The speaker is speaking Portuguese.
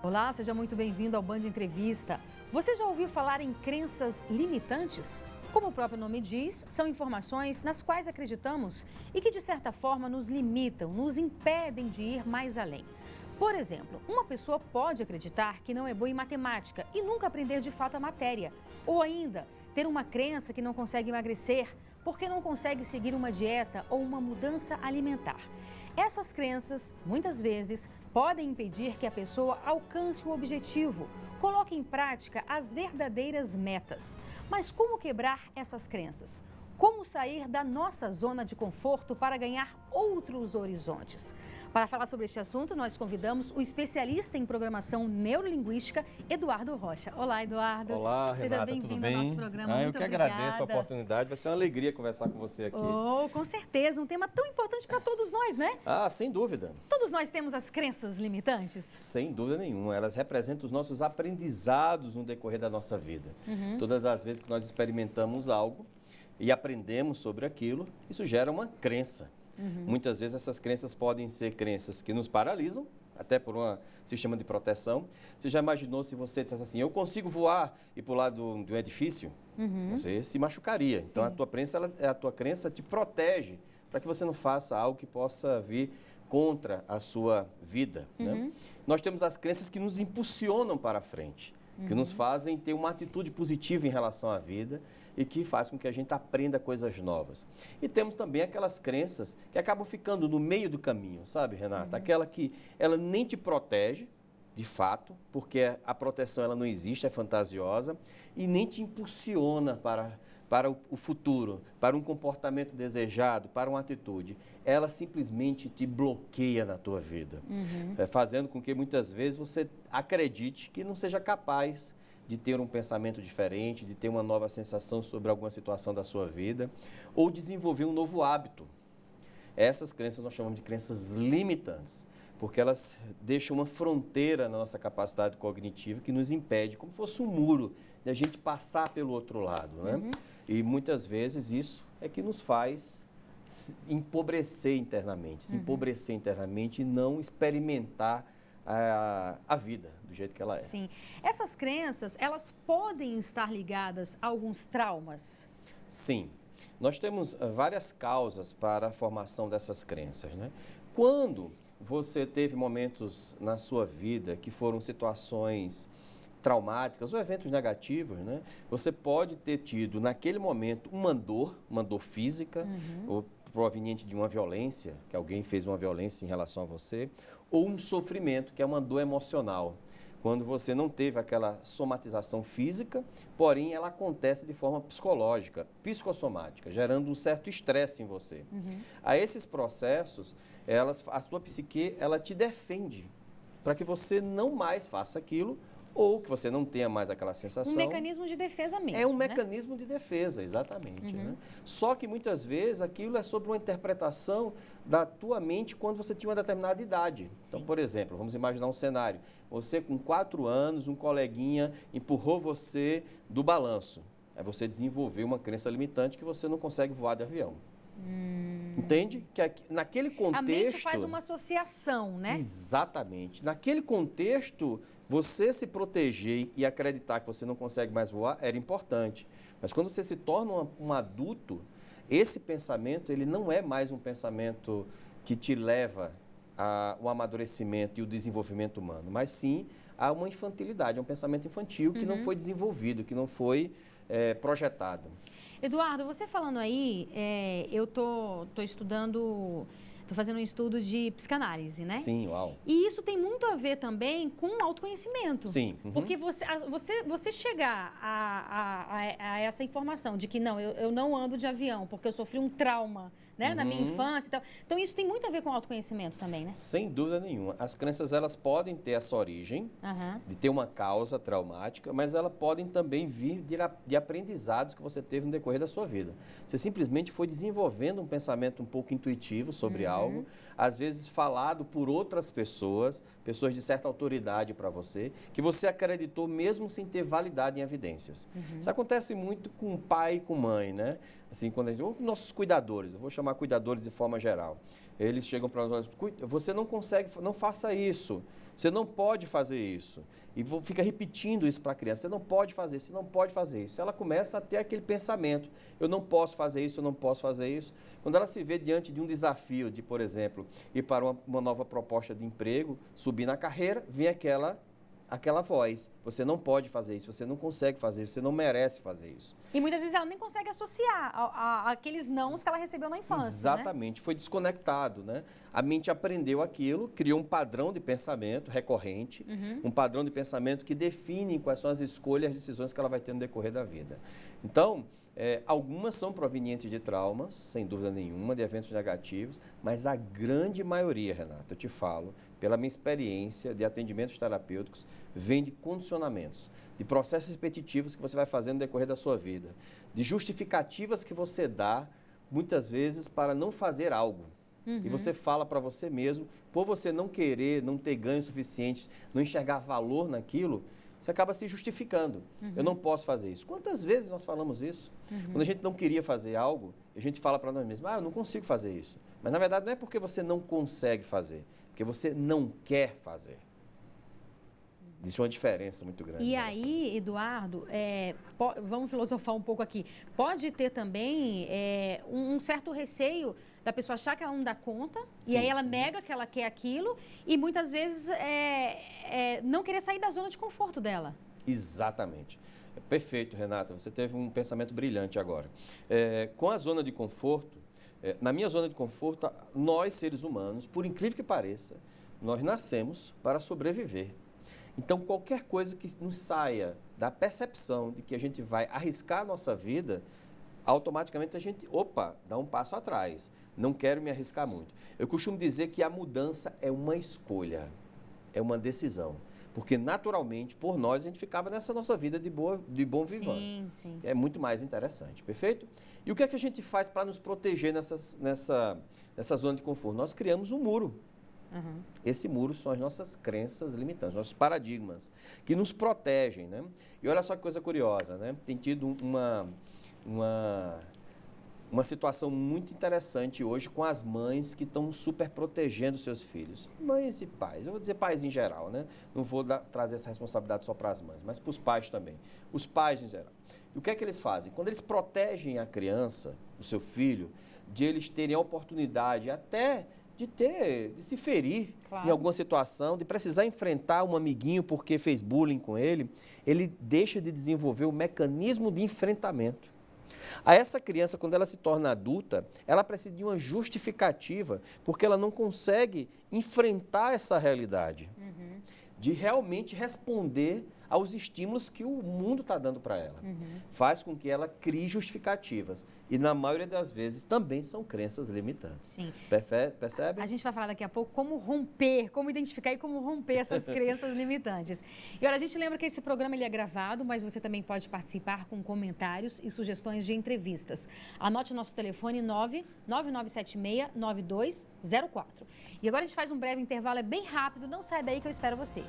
Olá, seja muito bem-vindo ao Band Entrevista. Você já ouviu falar em crenças limitantes? Como o próprio nome diz, são informações nas quais acreditamos e que, de certa forma, nos limitam, nos impedem de ir mais além. Por exemplo, uma pessoa pode acreditar que não é boa em matemática e nunca aprender de fato a matéria. Ou ainda, ter uma crença que não consegue emagrecer porque não consegue seguir uma dieta ou uma mudança alimentar. Essas crenças, muitas vezes, podem impedir que a pessoa alcance o objetivo, coloque em prática as verdadeiras metas. Mas como quebrar essas crenças? Como sair da nossa zona de conforto para ganhar outros horizontes? Para falar sobre este assunto, nós convidamos o especialista em programação neurolinguística, Eduardo Rocha. Olá, Eduardo. Olá, Seja Renata, tudo bem-vindo bem? ao nosso programa. Eu Muito que obrigada. agradeço a oportunidade, vai ser uma alegria conversar com você aqui. Oh, com certeza, um tema tão importante para todos nós, né? Ah, sem dúvida. Todos nós temos as crenças limitantes? Sem dúvida nenhuma, elas representam os nossos aprendizados no decorrer da nossa vida. Todas as vezes que nós experimentamos algo e aprendemos sobre aquilo, isso gera uma crença. Muitas vezes essas crenças podem ser crenças que nos paralisam, até por um sistema de proteção. Você já imaginou se você dissesse assim, eu consigo voar e pular de um edifício? Você se machucaria. Sim. Então a tua crença te protege para que você não faça algo que possa vir contra a sua vida. Né? Nós temos as crenças que nos impulsionam para a frente, que nos fazem ter uma atitude positiva em relação à vida e que faz com que a gente aprenda coisas novas. E temos também aquelas crenças que acabam ficando no meio do caminho, sabe, Renata? Aquela que ela nem te protege, de fato, porque a proteção ela não existe, é fantasiosa, e nem te impulsiona para o futuro, para um comportamento desejado, para uma atitude. Ela simplesmente te bloqueia na tua vida, fazendo com que muitas vezes você acredite que não seja capaz de ter um pensamento diferente, de ter uma nova sensação sobre alguma situação da sua vida, ou desenvolver um novo hábito. Essas crenças nós chamamos de crenças limitantes, porque elas deixam uma fronteira na nossa capacidade cognitiva que nos impede, como fosse um muro, de a gente passar pelo outro lado, né? E muitas vezes isso é que nos faz se empobrecer internamente e não experimentar a vida do jeito que ela é. Sim. Essas crenças, elas podem estar ligadas a alguns traumas? Sim. Nós temos várias causas para a formação dessas crenças, né? Quando você teve momentos na sua vida que foram situações traumáticas ou eventos negativos, né? Você pode ter tido naquele momento uma dor física, ou proveniente de uma violência, que alguém fez uma violência em relação a você, ou um sofrimento, que é uma dor emocional. Quando você não teve aquela somatização física, porém ela acontece de forma psicológica, psicossomática, gerando um certo estresse em você. A esses processos, a sua psique, ela te defende para que você não mais faça aquilo ou que você não tenha mais aquela sensação. Um mecanismo de defesa mesmo, É um né? mecanismo de defesa, exatamente. Né? Só que muitas vezes aquilo é sobre uma interpretação da tua mente quando você tinha uma determinada idade. Então, por exemplo, vamos imaginar um cenário. Você com 4 anos, um coleguinha empurrou você do balanço. Aí você desenvolveu uma crença limitante que você não consegue voar de avião. Entende? Que naquele contexto... A mente faz uma associação, né? Exatamente. Naquele contexto, você se proteger e acreditar que você não consegue mais voar era importante. Mas quando você se torna um adulto, esse pensamento ele não é mais um pensamento que te leva ao amadurecimento e o desenvolvimento humano, mas sim a uma infantilidade, a um pensamento infantil que não foi desenvolvido, que não foi projetado. Eduardo, você falando aí, eu tô estudando, tô fazendo um estudo de psicanálise, né? Sim, uau. E isso tem muito a ver também com autoconhecimento. Sim. Porque você chegar a essa informação de que não, eu não ando de avião porque eu sofri um trauma, né, na minha infância e tal. Então isso tem muito a ver com autoconhecimento também, né? Sem dúvida nenhuma. As crenças elas podem ter essa origem de ter uma causa traumática, mas elas podem também vir de aprendizados que você teve no decorrer da sua vida. Você simplesmente foi desenvolvendo um pensamento um pouco intuitivo sobre algo, às vezes falado por outras pessoas de certa autoridade para você, que você acreditou mesmo sem ter validade em evidências. Isso acontece muito com pai e com mãe, né? Assim, quando a gente, ou nossos cuidadores, eu vou chamar chamar cuidadores de forma geral. Eles chegam para nós, você não consegue, não faça isso, você não pode fazer isso. E fica repetindo isso para a criança, você não pode fazer isso, você não pode fazer isso. Ela começa a ter aquele pensamento, eu não posso fazer isso, eu não posso fazer isso. Quando ela se vê diante de um desafio de, por exemplo, ir para uma nova proposta de emprego, subir na carreira, vem aquela voz, você não pode fazer isso, você não consegue fazer isso, você não merece fazer isso. E muitas vezes ela nem consegue associar aqueles nãos que ela recebeu na infância. Exatamente, né? Foi desconectado, né? A mente aprendeu aquilo, criou um padrão de pensamento recorrente, um padrão de pensamento que define quais são as escolhas e as decisões que ela vai ter no decorrer da vida. Então, algumas são provenientes de traumas, sem dúvida nenhuma, de eventos negativos, mas a grande maioria, Renata, eu te falo, pela minha experiência de atendimentos terapêuticos, vem de condicionamentos, de processos repetitivos que você vai fazendo no decorrer da sua vida, de justificativas que você dá, muitas vezes, para não fazer algo. E você fala para você mesmo, por você não querer, não ter ganho suficiente, não enxergar valor naquilo, você acaba se justificando. Eu não posso fazer isso. Quantas vezes nós falamos isso? Quando a gente não queria fazer algo, a gente fala para nós mesmos, eu não consigo fazer isso. Mas, na verdade, não é porque você não consegue fazer, porque você não quer fazer. Existe uma diferença muito grande. E aí, Eduardo, vamos filosofar um pouco aqui. Pode ter também um certo receio da pessoa achar que ela não dá conta, sim, e aí ela nega que ela quer aquilo e muitas vezes não querer sair da zona de conforto dela. Exatamente. Perfeito, Renata. Você teve um pensamento brilhante agora. Com a zona de conforto, na minha zona de conforto, nós, seres humanos, por incrível que pareça, nós nascemos para sobreviver. Então, qualquer coisa que nos saia da percepção de que a gente vai arriscar a nossa vida, automaticamente a gente, dá um passo atrás. Não quero me arriscar muito. Eu costumo dizer que a mudança é uma escolha, é uma decisão. Porque, naturalmente, por nós, a gente ficava nessa nossa vida de bom vivant. Sim, sim. É muito mais interessante, perfeito? E o que é que a gente faz para nos proteger nessa zona de conforto? Nós criamos um muro. Esse muro são as nossas crenças limitantes, nossos paradigmas, que nos protegem, né? E olha só que coisa curiosa, né? Tem tido uma situação muito interessante hoje com as mães que estão super protegendo seus filhos. Mães e pais, eu vou dizer pais em geral, né? Não vou trazer essa responsabilidade só para as mães, mas para os pais também. Os pais em geral. E o que é que eles fazem? Quando eles protegem a criança, o seu filho, de eles terem a oportunidade até de se ferir, claro, em alguma situação, de precisar enfrentar um amiguinho porque fez bullying com ele deixa de desenvolver o mecanismo de enfrentamento. A essa criança, quando ela se torna adulta, ela precisa de uma justificativa, porque ela não consegue enfrentar essa realidade, de realmente responder aos estímulos que o mundo está dando para ela. Faz com que ela crie justificativas. E, na maioria das vezes, também são crenças limitantes. Sim. Percebe? A gente vai falar daqui a pouco como identificar e como romper essas crenças limitantes. E, olha, a gente lembra que esse programa ele é gravado, mas você também pode participar com comentários e sugestões de entrevistas. Anote o nosso telefone 99976-9204. E agora a gente faz um breve intervalo, é bem rápido, não sai daí que eu espero você.